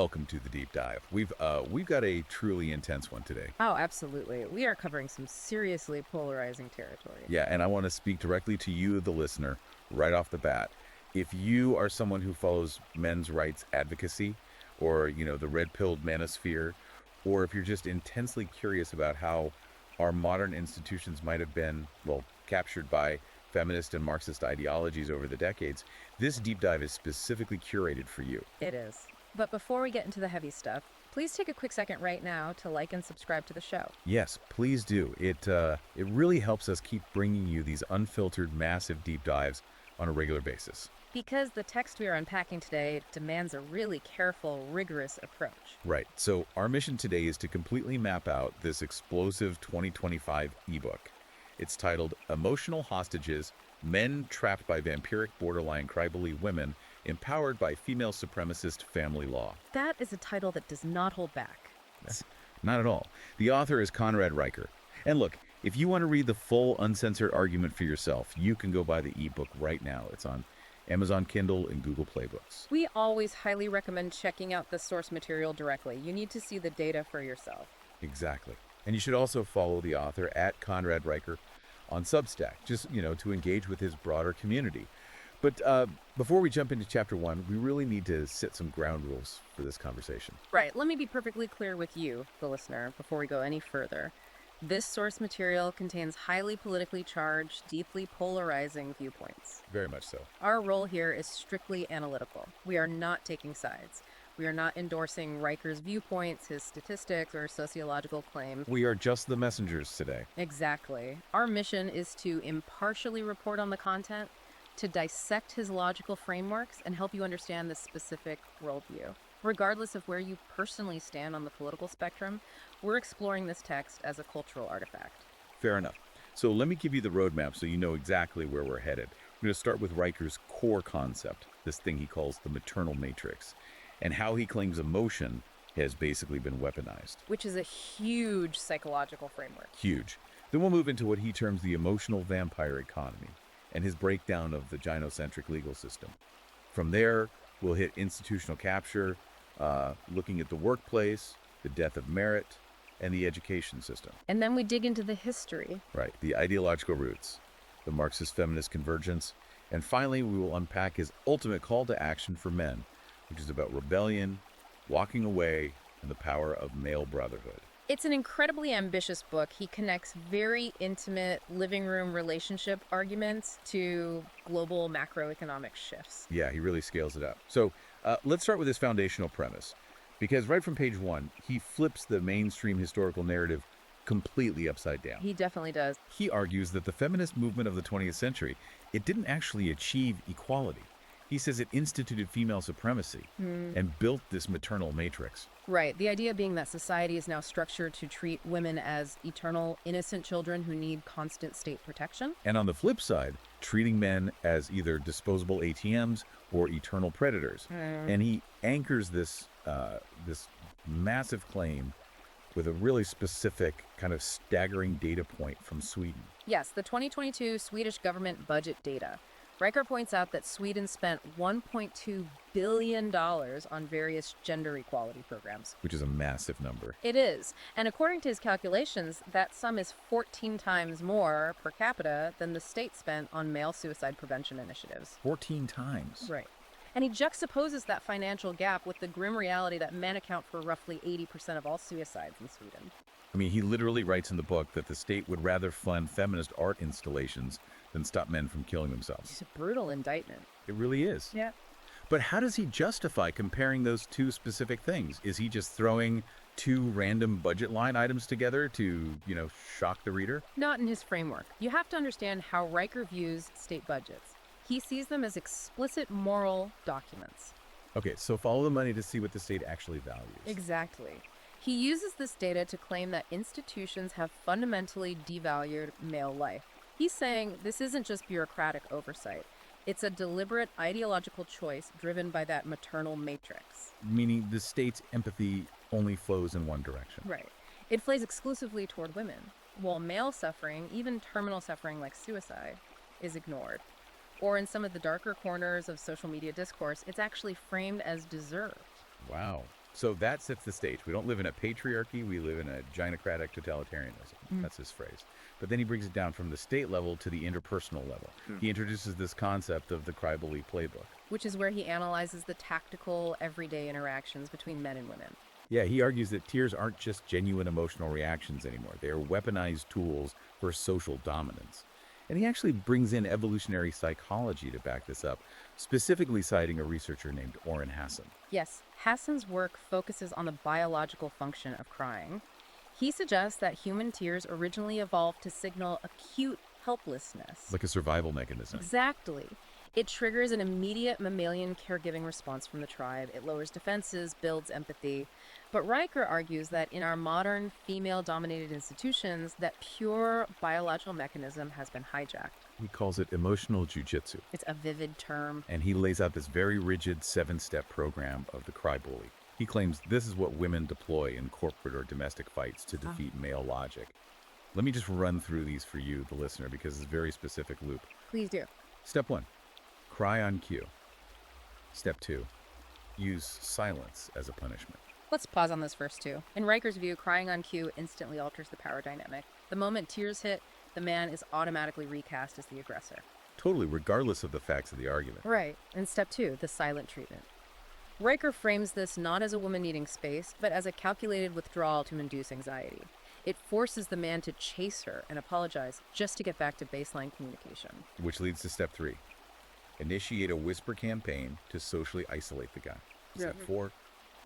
welcome to the deep dive. We've got a truly intense one today. Oh, absolutely. We are covering some seriously polarizing territory. Yeah, and I want to speak directly to you, the listener, right off the bat. If you are someone who follows men's rights advocacy, or the red-pilled manosphere, or if you're just intensely curious about how our modern institutions might have been, well, captured by feminist and Marxist ideologies over the decades, this deep dive is specifically curated for you. It is. But before we get into the heavy stuff, please take a quick second right now to like and subscribe to the show. Yes, please do. It really helps us keep bringing you these unfiltered, massive deep dives on a regular basis. Because the text we are unpacking today demands a really careful, rigorous approach. Right. So our mission today is to completely map out this explosive 2025 ebook. It's titled Emotional Hostages, Men Trapped by Vampiric Borderline Crybaby Women Empowered by Female-Supremacist Family Law. That is a title that does not hold back. Not at all. The author is Conrad Reicher. And look, if you want to read the full uncensored argument for yourself, you can go buy the ebook right now. It's on Amazon Kindle and Google Play Books. We always highly recommend checking out the source material directly. You need to see the data for yourself. Exactly. And you should also follow the author at Conrad Reicher on Substack, just, to engage with his broader community. But before we jump into chapter 1, we really need to set some ground rules for this conversation. Right. Let me be perfectly clear with you, the listener, before we go any further. This source material contains highly politically charged, deeply polarizing viewpoints. Very much so. Our role here is strictly analytical. We are not taking sides. We are not endorsing Reicher's viewpoints, his statistics, or sociological claims. We are just the messengers today. Exactly. Our mission is to impartially report on the content, to dissect his logical frameworks, and help you understand the specific worldview. Regardless of where you personally stand on the political spectrum, we're exploring this text as a cultural artifact. Fair enough. So let me give you the roadmap so you know exactly where we're headed. We're going to start with Reicher's core concept, this thing he calls the maternal matrix, and how he claims emotion has basically been weaponized. Which is a huge psychological framework. Huge. Then we'll move into what he terms the emotional vampire economy and his breakdown of the gynocentric legal system. From there, we'll hit institutional capture, looking at the workplace, the death of merit, and the education system. And then we dig into the history. Right, the ideological roots, the Marxist-feminist convergence, and finally we will unpack his ultimate call to action for men, which is about rebellion, walking away, and the power of male brotherhood. It's an incredibly ambitious book. He connects very intimate living room relationship arguments to global macroeconomic shifts. Yeah, he really scales it up. So let's start with his foundational premise, because right from page 1, he flips the mainstream historical narrative completely upside down. He definitely does. He argues that the feminist movement of the 20th century, it didn't actually achieve equality. He says it instituted female supremacy and built this maternal matrix. Right. The idea being that society is now structured to treat women as eternal, innocent children who need constant state protection. And on the flip side, treating men as either disposable ATMs or eternal predators. And he anchors this massive claim with a really specific, kind of staggering data point from Sweden. Yes, the 2022 Swedish government budget data. Reicher points out that Sweden spent $1.2 billion on various gender equality programs. Which is a massive number. It is. And according to his calculations, that sum is 14 times more per capita than the state spent on male suicide prevention initiatives. 14 times. Right. And he juxtaposes that financial gap with the grim reality that men account for roughly 80% of all suicides in Sweden. I mean, he literally writes in the book that the state would rather fund feminist art installations than stop men from killing themselves. It's a brutal indictment. It really is. Yeah. But how does he justify comparing those two specific things? Is he just throwing two random budget line items together to, shock the reader? Not in his framework. You have to understand how Reicher views state budgets. He sees them as explicit moral documents. Okay, so follow the money to see what the state actually values. Exactly. He uses this data to claim that institutions have fundamentally devalued male life. He's saying this isn't just bureaucratic oversight. It's a deliberate ideological choice driven by that maternal matrix. Meaning the state's empathy only flows in one direction. Right. It flows exclusively toward women, while male suffering, even terminal suffering like suicide, is ignored. Or in some of the darker corners of social media discourse, it's actually framed as deserved. Wow. So that sets the stage. We don't live in a patriarchy, we live in a gynocratic totalitarianism. That's his phrase. But then he brings it down from the state level to the interpersonal level. He introduces this concept of the cry-bully playbook. Which is where he analyzes the tactical, everyday interactions between men and women. Yeah, he argues that tears aren't just genuine emotional reactions anymore. They are weaponized tools for social dominance. And he actually brings in evolutionary psychology to back this up, specifically citing a researcher named Orrin Hassan. Yes, Hassan's work focuses on the biological function of crying. He suggests that human tears originally evolved to signal acute helplessness. Like a survival mechanism. Exactly. It triggers an immediate mammalian caregiving response from the tribe. It lowers defenses, builds empathy. But Riker argues that in our modern female-dominated institutions, that pure biological mechanism has been hijacked. He calls it emotional jujitsu. It's a vivid term. And he lays out this very rigid 7-step program of the cry bully. He claims this is what women deploy in corporate or domestic fights to defeat male logic. Let me just run through these for you, the listener, because it's a very specific loop. Please do. Step 1, cry on cue. Step 2, use silence as a punishment. Let's pause on this first two. In Riker's view, crying on cue instantly alters the power dynamic. The moment tears hit, the man is automatically recast as the aggressor. Totally, regardless of the facts of the argument. Right. And step 2, the silent treatment. Riker frames this not as a woman needing space, but as a calculated withdrawal to induce anxiety. It forces the man to chase her and apologize just to get back to baseline communication. Which leads to step 3, initiate a whisper campaign to socially isolate the guy. Step 4,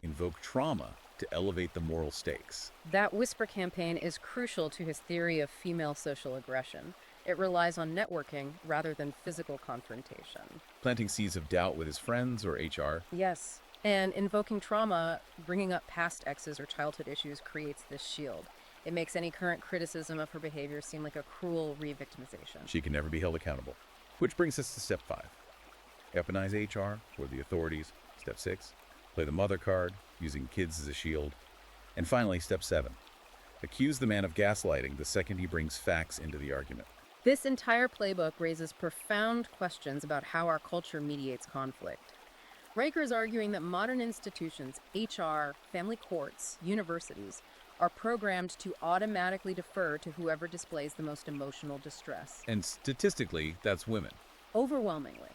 invoke trauma to elevate the moral stakes. That whisper campaign is crucial to his theory of female social aggression. It relies on networking rather than physical confrontation. Planting seeds of doubt with his friends or HR. Yes, and invoking trauma, bringing up past exes or childhood issues creates this shield. It makes any current criticism of her behavior seem like a cruel re-victimization. She can never be held accountable. Which brings us to step 5. Weaponize HR or the authorities. Step 6. Play the mother card, using kids as a shield. And finally, step 7. Accuse the man of gaslighting the second he brings facts into the argument. This entire playbook raises profound questions about how our culture mediates conflict. Riker is arguing that modern institutions, HR, family courts, universities, are programmed to automatically defer to whoever displays the most emotional distress. And statistically, that's women. Overwhelmingly.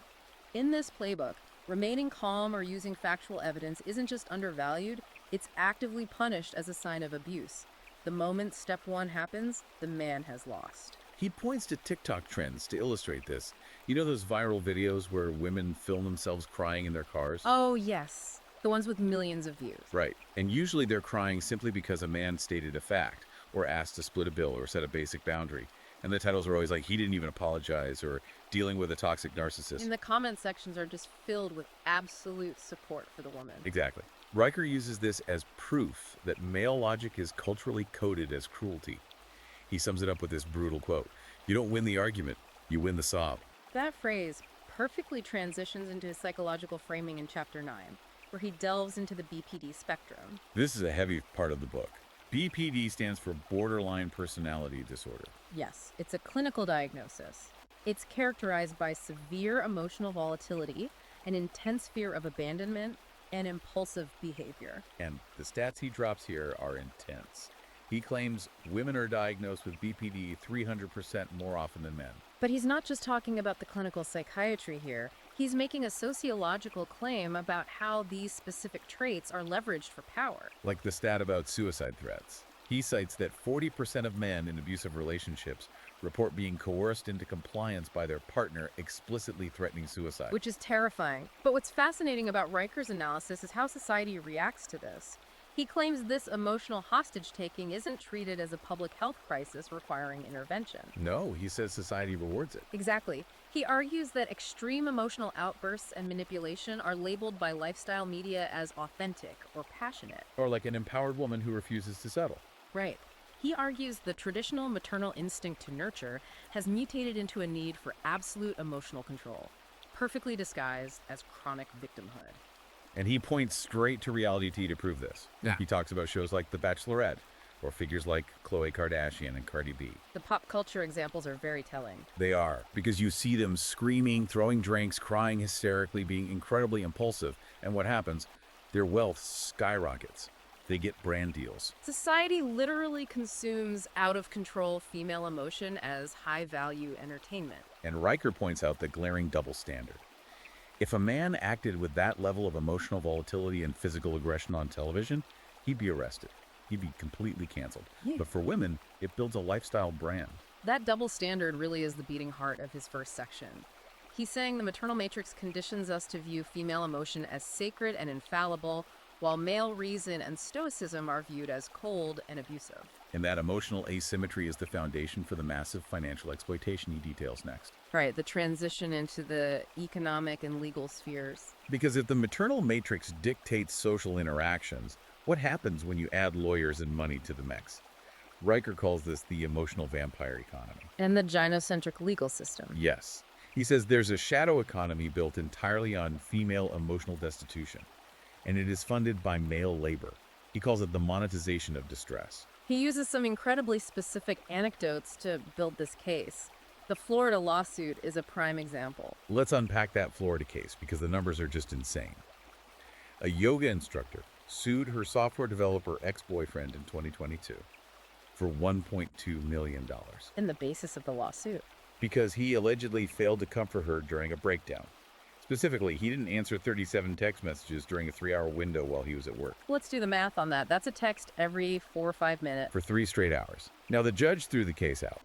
In this playbook, remaining calm or using factual evidence isn't just undervalued, it's actively punished as a sign of abuse. The moment step 1 happens, the man has lost. He points to TikTok trends to illustrate this. You know those viral videos where women film themselves crying in their cars? Oh, yes. The ones with millions of views. Right. And usually they're crying simply because a man stated a fact, or asked to split a bill, or set a basic boundary. And the titles are always like, he didn't even apologize, or dealing with a toxic narcissist. And the comment sections are just filled with absolute support for the woman. Exactly. Riker uses this as proof that male logic is culturally coded as cruelty. He sums it up with this brutal quote: "You don't win the argument, you win the sob." That phrase perfectly transitions into his psychological framing in Chapter 9, where he delves into the BPD spectrum. This is a heavy part of the book. BPD stands for borderline personality disorder. Yes, it's a clinical diagnosis. It's characterized by severe emotional volatility, an intense fear of abandonment, and impulsive behavior. And the stats he drops here are intense. He claims women are diagnosed with BPD 300% more often than men. But he's not just talking about the clinical psychiatry here. He's making a sociological claim about how these specific traits are leveraged for power. Like the stat about suicide threats. He cites that 40% of men in abusive relationships report being coerced into compliance by their partner explicitly threatening suicide. Which is terrifying. But what's fascinating about Riker's analysis is how society reacts to this. He claims this emotional hostage-taking isn't treated as a public health crisis requiring intervention. No, he says society rewards it. Exactly. He argues that extreme emotional outbursts and manipulation are labeled by lifestyle media as authentic or passionate. Or like an empowered woman who refuses to settle. Right. He argues the traditional maternal instinct to nurture has mutated into a need for absolute emotional control, perfectly disguised as chronic victimhood. And he points straight to reality TV to prove this. Yeah. He talks about shows like The Bachelorette, or figures like Khloe Kardashian and Cardi B. The pop culture examples are very telling. They are, because you see them screaming, throwing drinks, crying hysterically, being incredibly impulsive. And what happens? Their wealth skyrockets. They get brand deals. Society literally consumes out-of-control female emotion as high-value entertainment. And Riker points out the glaring double standard. If a man acted with that level of emotional volatility and physical aggression on television, he'd be arrested. He'd be completely canceled. Yeah. But for women, it builds a lifestyle brand. That double standard really is the beating heart of his first section. He's saying the maternal matrix conditions us to view female emotion as sacred and infallible, while male reason and stoicism are viewed as cold and abusive. And that emotional asymmetry is the foundation for the massive financial exploitation he details next. Right, the transition into the economic and legal spheres. Because if the maternal matrix dictates social interactions, what happens when you add lawyers and money to the mix? Riker calls this the emotional vampire economy. And the gynocentric legal system. Yes. He says there's a shadow economy built entirely on female emotional destitution, and it is funded by male labor. He calls it the monetization of distress. He uses some incredibly specific anecdotes to build this case. The Florida lawsuit is a prime example. Let's unpack that Florida case because the numbers are just insane. A yoga instructor sued her software developer ex-boyfriend in 2022 for $1.2 million In the basis of the lawsuit. because he allegedly failed to comfort her during a breakdown. Specifically, he didn't answer 37 text messages during a 3-hour window while he was at work. Let's do the math on that. That's a text every 4 or 5 minutes. For 3 straight hours. Now, the judge threw the case out,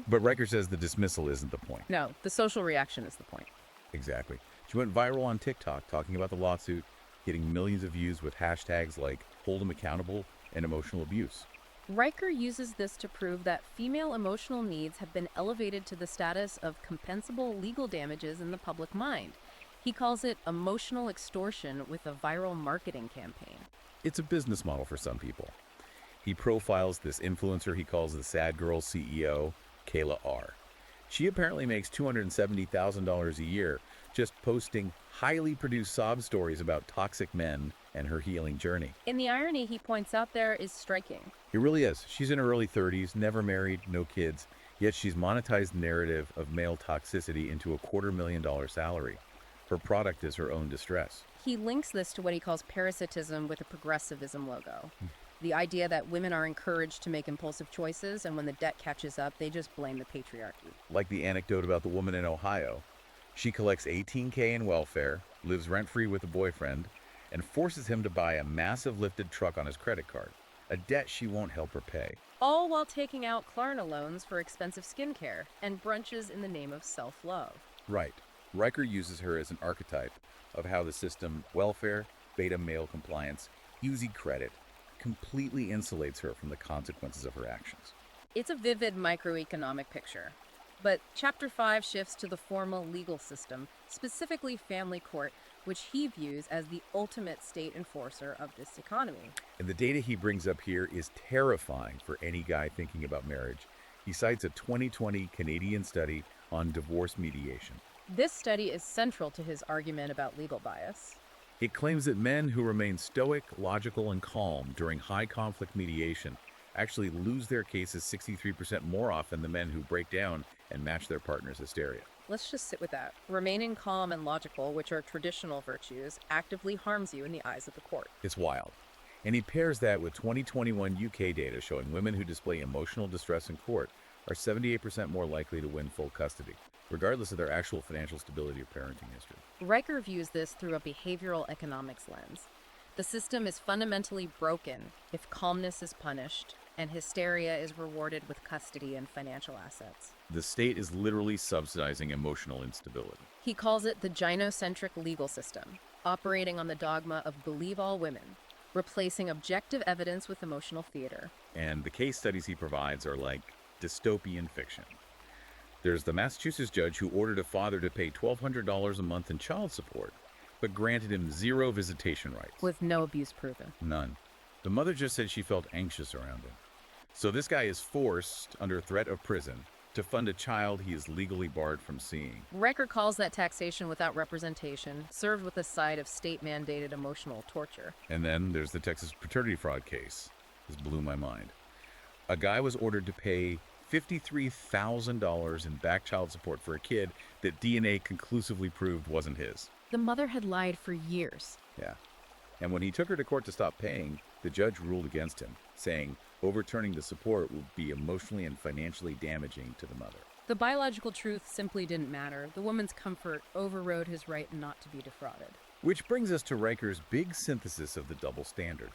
but Riker says the dismissal isn't the point. No, the social reaction is the point. Exactly. She went viral on TikTok talking about the lawsuit, getting millions of views with hashtags like hold him accountable and emotional abuse. Riker uses this to prove that female emotional needs have been elevated to the status of compensable legal damages in the public mind. He calls it emotional extortion with a viral marketing campaign. It's a business model for some people. He profiles this influencer he calls the Sad Girl CEO, Kayla R. She apparently makes $270,000 a year just posting highly produced sob stories about toxic men and her healing journey. And the irony he points out there is striking. It really is. She's in her early 30s, never married, no kids, yet she's monetized the narrative of male toxicity into a $250,000 salary. Her product is her own distress. He links this to what he calls parasitism with a progressivism logo. The idea that women are encouraged to make impulsive choices, and when the debt catches up, they just blame the patriarchy. Like the anecdote about the woman in Ohio. She collects $18K in welfare, lives rent-free with a boyfriend, and forces him to buy a massive lifted truck on his credit card, a debt she won't help her pay. All while taking out Klarna loans for expensive skincare and brunches in the name of self-love. Right. Riker uses her as an archetype of how the system, welfare, beta male compliance, easy credit, completely insulates her from the consequences of her actions. It's a vivid microeconomic picture. But Chapter 5 shifts to the formal legal system, specifically family court, which he views as the ultimate state enforcer of this economy. And the data he brings up here is terrifying for any guy thinking about marriage. He cites a 2020 Canadian study on divorce mediation. This study is central to his argument about legal bias. It claims that men who remain stoic, logical, and calm during high conflict mediation actually lose their cases 63% more often than men who break down and match their partner's hysteria. Let's just sit with that. Remaining calm and logical, which are traditional virtues, actively harms you in the eyes of the court. It's wild. And he pairs that with 2021 UK data showing women who display emotional distress in court are 78% more likely to win full custody, regardless of their actual financial stability or parenting history. Riker views this through a behavioral economics lens. The system is fundamentally broken if calmness is punished and hysteria is rewarded with custody and financial assets. The state is literally subsidizing emotional instability. He calls it the gynocentric legal system, operating on the dogma of believe all women, replacing objective evidence with emotional theater. And the case studies he provides are like dystopian fiction. There's the Massachusetts judge who ordered a father to pay $1,200 a month in child support, but granted him 0 visitation rights. With no abuse proven. None. The mother just said she felt anxious around him. So this guy is forced, under threat of prison, to fund a child he is legally barred from seeing. Riker calls that taxation without representation, served with a side of state-mandated emotional torture. And then there's the Texas paternity fraud case. This blew my mind. A guy was ordered to pay $53,000 in back child support for a kid that DNA conclusively proved wasn't his. The mother had lied for years. Yeah. And when he took her to court to stop paying, the judge ruled against him, saying overturning the support would be emotionally and financially damaging to the mother. The biological truth simply didn't matter. The woman's comfort overrode his right not to be defrauded. Which brings us to Riker's big synthesis of the double standard.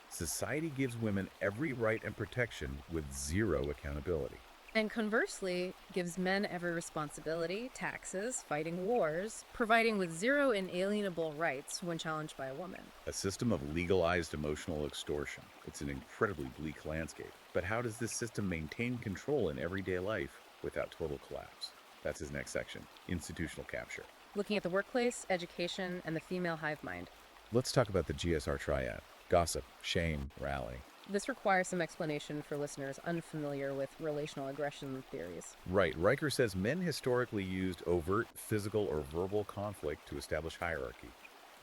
Society gives women every right and protection with zero accountability. And conversely, gives men every responsibility, taxes, fighting wars, providing with zero inalienable rights when challenged by a woman. A system of legalized emotional extortion. It's an incredibly bleak landscape. But how does this system maintain control in everyday life without total collapse? That's his next section, institutional capture. Looking at the workplace, education, and the female hive mind. Let's talk about the GSR triad: gossip, shame, rally. This requires some explanation for listeners unfamiliar with relational aggression theories. Right. Riker says men historically used overt physical or verbal conflict to establish hierarchy,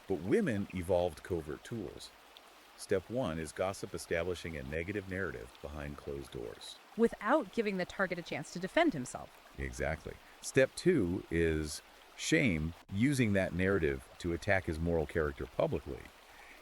but women evolved covert tools. Step 1 is gossip establishing a negative narrative behind closed doors. Without giving the target a chance to defend himself. Exactly. Step 2 is shame, using that narrative to attack his moral character publicly.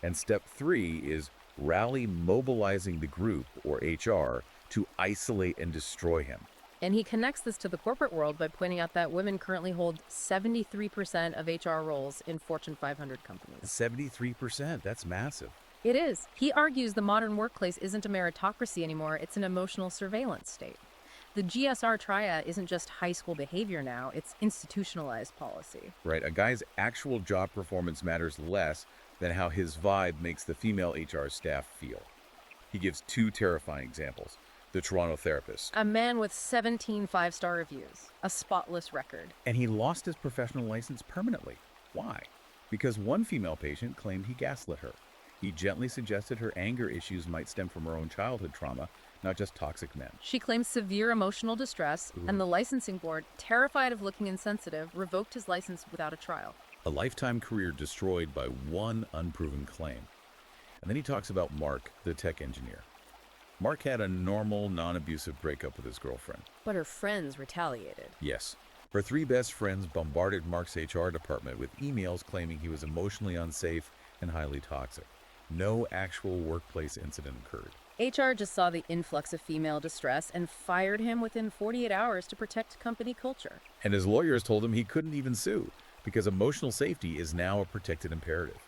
And step 3 is rally, mobilizing the group, or HR, to isolate and destroy him. And he connects this to the corporate world by pointing out that women currently hold 73% of HR roles in Fortune 500 companies. 73%, that's massive. It is. He argues the modern workplace isn't a meritocracy anymore, it's an emotional surveillance state. The GSR triad isn't just high school behavior now, it's institutionalized policy. Right, a guy's actual job performance matters less than how his vibe makes the female HR staff feel. He gives 2 terrifying examples. The Toronto therapist. A man with 17 five-star reviews, a spotless record. And he lost his professional license permanently. Why? Because one female patient claimed he gaslit her. He gently suggested her anger issues might stem from her own childhood trauma, not just toxic men. She claims severe emotional distress, and the licensing board, terrified of looking insensitive, revoked his license without a trial. A lifetime career destroyed by one unproven claim. And then he talks about Mark, the tech engineer. Mark had a normal, non-abusive breakup with his girlfriend. But her friends retaliated. Yes. Her 3 best friends bombarded Mark's HR department with emails claiming he was emotionally unsafe and highly toxic. No actual workplace incident occurred. HR just saw the influx of female distress and fired him within 48 hours to protect company culture. And his lawyers told him he couldn't even sue, because emotional safety is now a protected imperative.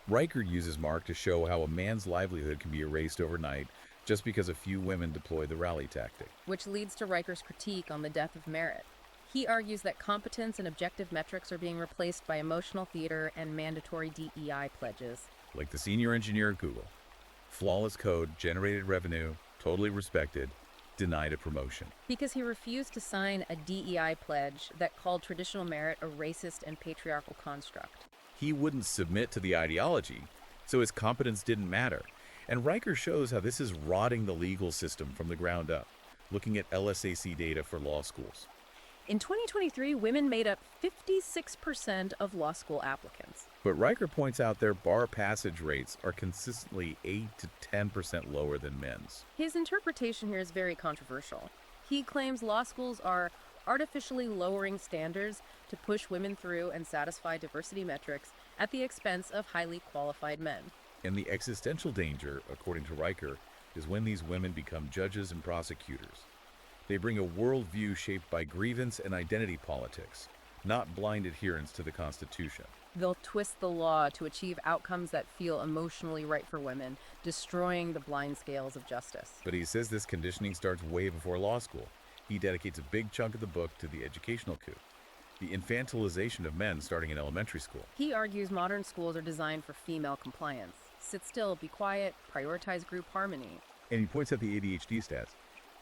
Riker uses Mark to show how a man's livelihood can be erased overnight just because a few women deploy the rally tactic. Which leads to Riker's critique on the death of merit. He argues that competence and objective metrics are being replaced by emotional theater and mandatory DEI pledges. Like the senior engineer at Google. Flawless code, generated revenue, totally respected, denied a promotion. Because he refused to sign a DEI pledge that called traditional merit a racist and patriarchal construct. He wouldn't submit to the ideology, so his competence didn't matter. And Riker shows how this is rotting the legal system from the ground up, looking at LSAC data for law schools. In 2023, women made up 56% of law school applicants. But Riker points out their bar passage rates are consistently 8 to 10% lower than men's. His interpretation here is very controversial. He claims law schools are artificially lowering standards to push women through and satisfy diversity metrics at the expense of highly qualified men. And the existential danger, according to Riker, is when these women become judges and prosecutors. They bring a worldview shaped by grievance and identity politics, not blind adherence to the Constitution. They'll twist the law to achieve outcomes that feel emotionally right for women, destroying the blind scales of justice. But he says this conditioning starts way before law school. He dedicates a big chunk of the book to the educational coup, the infantilization of men starting in elementary school. He argues modern schools are designed for female compliance. Sit still, be quiet, prioritize group harmony. And he points out the ADHD stats.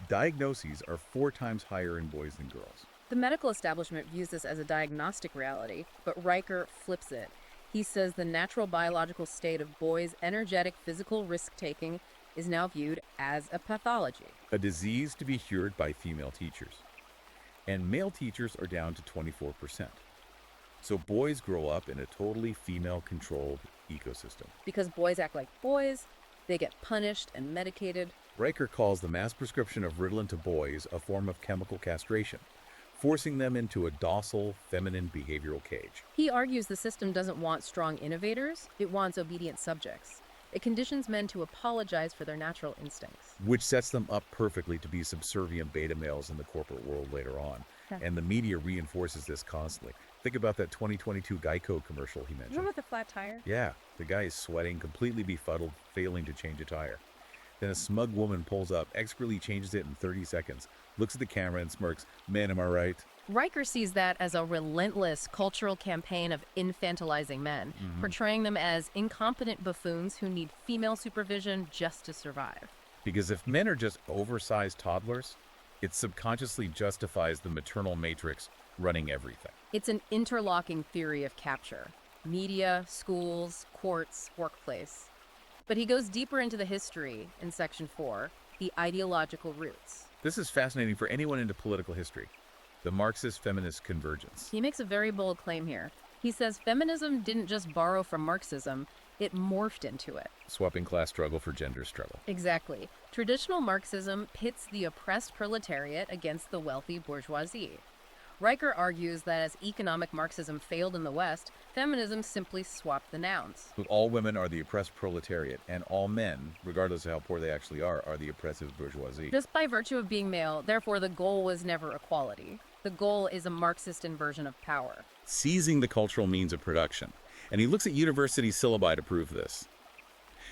Diagnoses are 4 times higher in boys than girls. The medical establishment views this as a diagnostic reality, but Riker flips it. He says the natural biological state of boys' energetic physical risk-taking is now viewed as a pathology. A disease to be cured by female teachers. And male teachers are down to 24%. So boys grow up in a totally female-controlled ecosystem. Because boys act like boys, they get punished and medicated. Riker calls the mass prescription of Ritalin to boys a form of chemical castration. forcing them into a docile, feminine behavioral cage. He argues the system doesn't want strong innovators, it wants obedient subjects. It conditions men to apologize for their natural instincts. Which sets them up perfectly to be subservient beta males in the corporate world later on. Yeah. And the media reinforces this constantly. Think about that 2022 Geico commercial he mentioned. Remember the flat tire? Yeah, the guy is sweating, completely befuddled, failing to change a tire. Then a smug woman pulls up, expertly changes it in 30 seconds, looks at the camera and smirks, "Man, am I right?" Riker sees that as a relentless cultural campaign of infantilizing men, portraying them as incompetent buffoons who need female supervision just to survive. Because if men are just oversized toddlers, it subconsciously justifies the maternal matrix running everything. It's an interlocking theory of capture: media, schools, courts, workplace. But he goes deeper into the history in Section 4, the ideological roots. This is fascinating for anyone into political history. The Marxist-feminist convergence. He makes a very bold claim here. He says feminism didn't just borrow from Marxism, it morphed into it. Swapping class struggle for gender struggle. Exactly. Traditional Marxism pits the oppressed proletariat against the wealthy bourgeoisie. Riker argues that as economic Marxism failed in the West, feminism simply swapped the nouns. But all women are the oppressed proletariat, and all men, regardless of how poor they actually are the oppressive bourgeoisie. Just by virtue of being male, therefore the goal was never equality. The goal is a Marxist inversion of power. Seizing the cultural means of production. And he looks at university syllabi to prove this.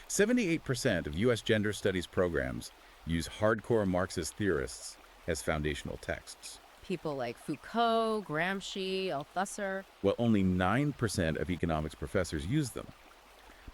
78% of U.S. gender studies programs use hardcore Marxist theorists as foundational texts. People like Foucault, Gramsci, Althusser. While only 9% of economics professors use them.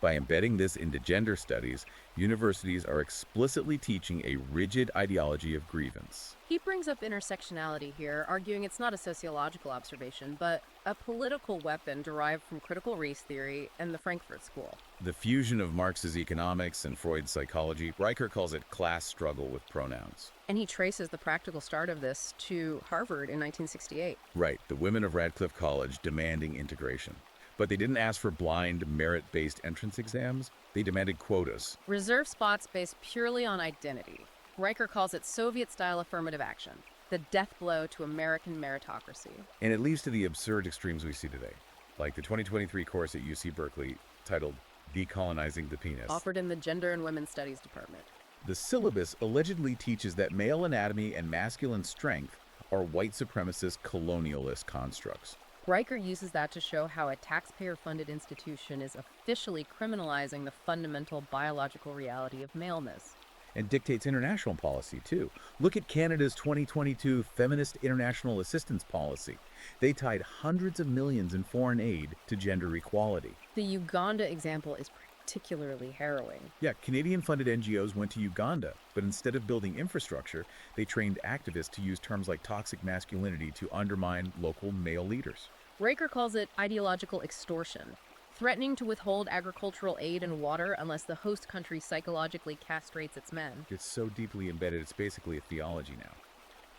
By embedding this into gender studies, universities are explicitly teaching a rigid ideology of grievance. He brings up intersectionality here, arguing it's not a sociological observation, but a political weapon derived from critical race theory and the Frankfurt School. The fusion of Marx's economics and Freud's psychology, Riker calls it class struggle with pronouns. And he traces the practical start of this to Harvard in 1968. Right, the women of Radcliffe College demanding integration. But they didn't ask for blind, merit-based entrance exams. They demanded quotas. Reserve spots based purely on identity. Riker calls it Soviet-style affirmative action, the death blow to American meritocracy. And it leads to the absurd extremes we see today, like the 2023 course at UC Berkeley titled Decolonizing the Penis. Offered in the Gender and Women's Studies department. The syllabus allegedly teaches that male anatomy and masculine strength are white supremacist colonialist constructs. Riker uses that to show how a taxpayer-funded institution is officially criminalizing the fundamental biological reality of maleness. And dictates international policy, too. Look at Canada's 2022 Feminist International Assistance Policy. They tied hundreds of millions in foreign aid to gender equality. The Uganda example is particularly harrowing. Yeah, Canadian-funded NGOs went to Uganda, but instead of building infrastructure, they trained activists to use terms like toxic masculinity to undermine local male leaders. Riker calls it ideological extortion, threatening to withhold agricultural aid and water unless the host country psychologically castrates its men. It's so deeply embedded, it's basically a theology now,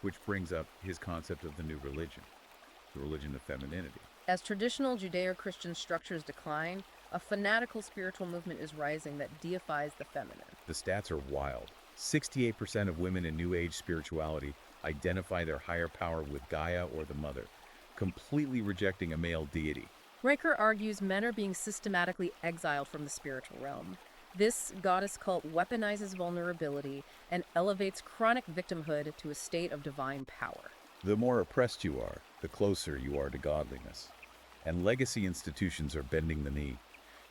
which brings up his concept of the new religion, the religion of femininity. As traditional Judeo-Christian structures decline, a fanatical spiritual movement is rising that deifies the feminine. The stats are wild. 68% of women in New Age spirituality identify their higher power with Gaia or the Mother, completely rejecting a male deity. Riker argues men are being systematically exiled from the spiritual realm. This goddess cult weaponizes vulnerability and elevates chronic victimhood to a state of divine power. The more oppressed you are, the closer you are to godliness. And legacy institutions are bending the knee.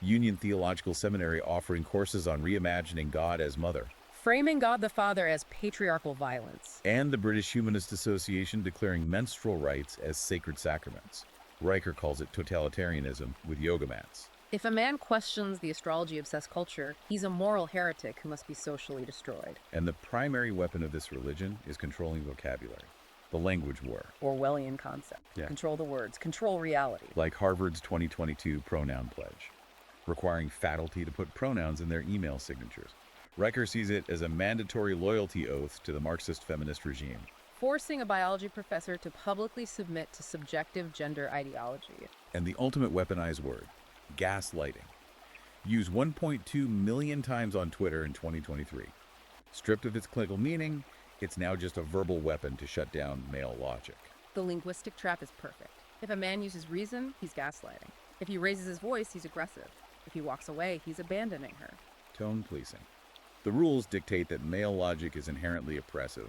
Union Theological Seminary offering courses on reimagining God as mother. Framing God the Father as patriarchal violence. And the British Humanist Association declaring menstrual rights as sacred sacraments. Riker calls it totalitarianism with yoga mats. If a man questions the astrology-obsessed culture, he's a moral heretic who must be socially destroyed. And the primary weapon of this religion is controlling vocabulary. The language war. Orwellian concept. Yeah. Control the words, control reality. Like Harvard's 2022 pronoun pledge, requiring faculty to put pronouns in their email signatures. Riker sees it as a mandatory loyalty oath to the Marxist feminist regime. Forcing a biology professor to publicly submit to subjective gender ideology. And the ultimate weaponized word, gaslighting. Used 1.2 million times on Twitter in 2023. Stripped of its clinical meaning, it's now just a verbal weapon to shut down male logic. The linguistic trap is perfect. If a man uses reason, he's gaslighting. If he raises his voice, he's aggressive. If he walks away, he's abandoning her. Tone policing. The rules dictate that male logic is inherently oppressive.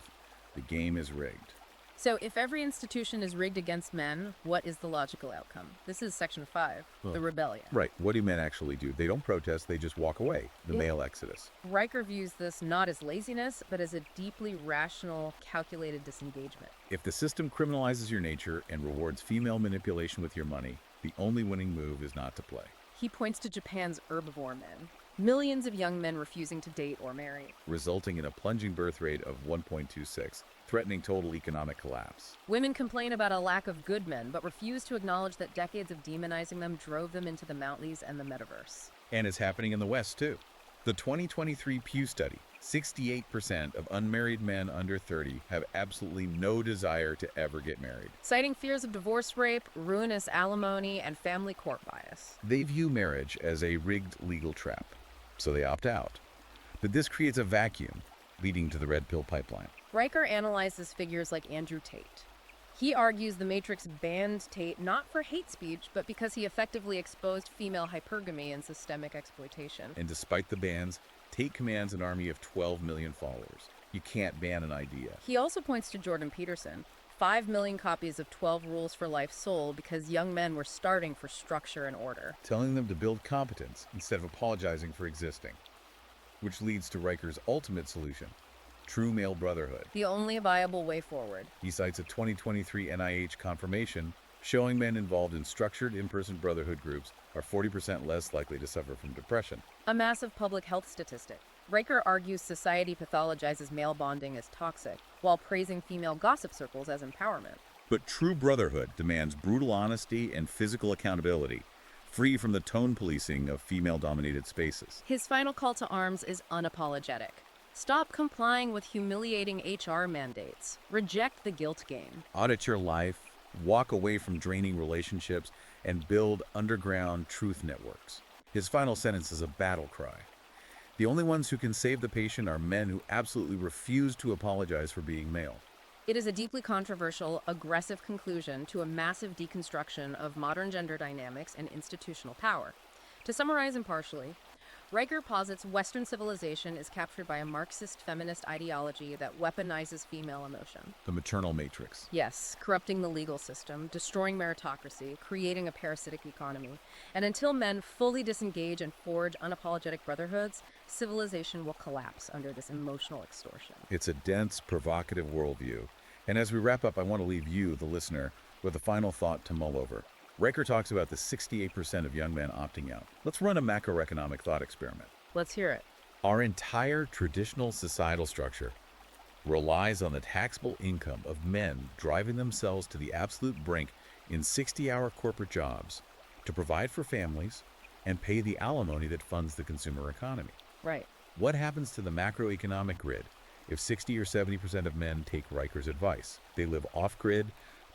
The game is rigged. So if every institution is rigged against men, what is the logical outcome? This is Section 5, the rebellion. Right. What do men actually do? They don't protest, they just walk away. The Yeah. male exodus. Riker views this not as laziness, but as a deeply rational, calculated disengagement. If the system criminalizes your nature and rewards female manipulation with your money, the only winning move is not to play. He points to Japan's herbivore men. Millions of young men refusing to date or marry. Resulting in a plunging birth rate of 1.26, threatening total economic collapse. Women complain about a lack of good men, but refuse to acknowledge that decades of demonizing them drove them into the Mounties and the metaverse. And it's happening in the West, too. The 2023 Pew study, 68% of unmarried men under 30 have absolutely no desire to ever get married. Citing fears of divorce rape, ruinous alimony, and family court bias. They view marriage as a rigged legal trap, so they opt out. But this creates a vacuum, leading to the red pill pipeline. Riker analyzes figures like Andrew Tate. He argues the Matrix banned Tate not for hate speech, but because he effectively exposed female hypergamy and systemic exploitation. And despite the bans, Tate commands an army of 12 million followers. You can't ban an idea. He also points to Jordan Peterson. 5 million copies of 12 Rules for Life sold because young men were starting for structure and order. Telling them to build competence instead of apologizing for existing. Which leads to Riker's ultimate solution, true male brotherhood. The only viable way forward. He cites a 2023 NIH confirmation showing men involved in structured in-person brotherhood groups are 40% less likely to suffer from depression. A massive public health statistic. Riker argues society pathologizes male bonding as toxic, while praising female gossip circles as empowerment. But true brotherhood demands brutal honesty and physical accountability, free from the tone policing of female-dominated spaces. His final call to arms is unapologetic. Stop complying with humiliating HR mandates. Reject the guilt game. Audit your life, walk away from draining relationships, and build underground truth networks. His final sentence is a battle cry. The only ones who can save the patient are men who absolutely refuse to apologize for being male. It is a deeply controversial, aggressive conclusion to a massive deconstruction of modern gender dynamics and institutional power. To summarize impartially, Riker posits Western civilization is captured by a Marxist feminist ideology that weaponizes female emotion. The maternal matrix. Yes, corrupting the legal system, destroying meritocracy, creating a parasitic economy. And until men fully disengage and forge unapologetic brotherhoods, civilization will collapse under this emotional extortion. It's a dense, provocative worldview. And as we wrap up, I want to leave you, the listener, with a final thought to mull over. Riker talks about the 68% of young men opting out. Let's run a macroeconomic thought experiment. Let's hear it. Our entire traditional societal structure relies on the taxable income of men driving themselves to the absolute brink in 60-hour corporate jobs to provide for families and pay the alimony that funds the consumer economy. Right. What happens to the macroeconomic grid if 60 or 70% of men take Riker's advice? They live off-grid,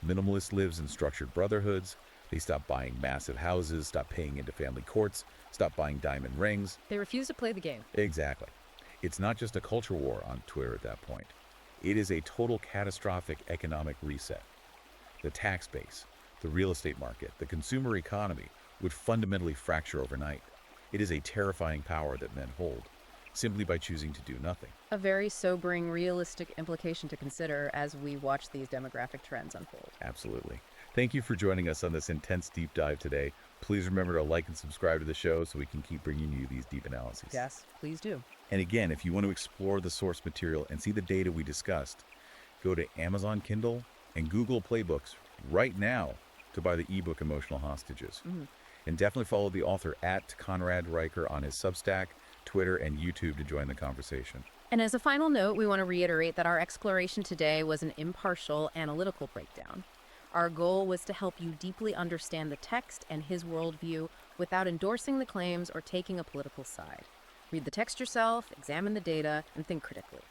minimalist lives in structured brotherhoods. They stop buying massive houses, stop paying into family courts, stop buying diamond rings. They refuse to play the game. Exactly. It's not just a culture war on Twitter at that point. It is a total catastrophic economic reset. The tax base, the real estate market, the consumer economy would fundamentally fracture overnight. It is a terrifying power that men hold, simply by choosing to do nothing. A very sobering, realistic implication to consider as we watch these demographic trends unfold. Absolutely. Thank you for joining us on this intense deep dive today. Please remember to like and subscribe to the show so we can keep bringing you these deep analyses. Yes, please do. And again, if you want to explore the source material and see the data we discussed, go to Amazon Kindle and Google Playbooks right now to buy the ebook Emotional Hostages. And definitely follow the author at Conrad Riker on his Substack, Twitter, and YouTube to join the conversation. And as a final note, we want to reiterate that our exploration today was an impartial, analytical breakdown. Our goal was to help you deeply understand the text and his worldview without endorsing the claims or taking a political side. Read the text yourself, examine the data, and think critically.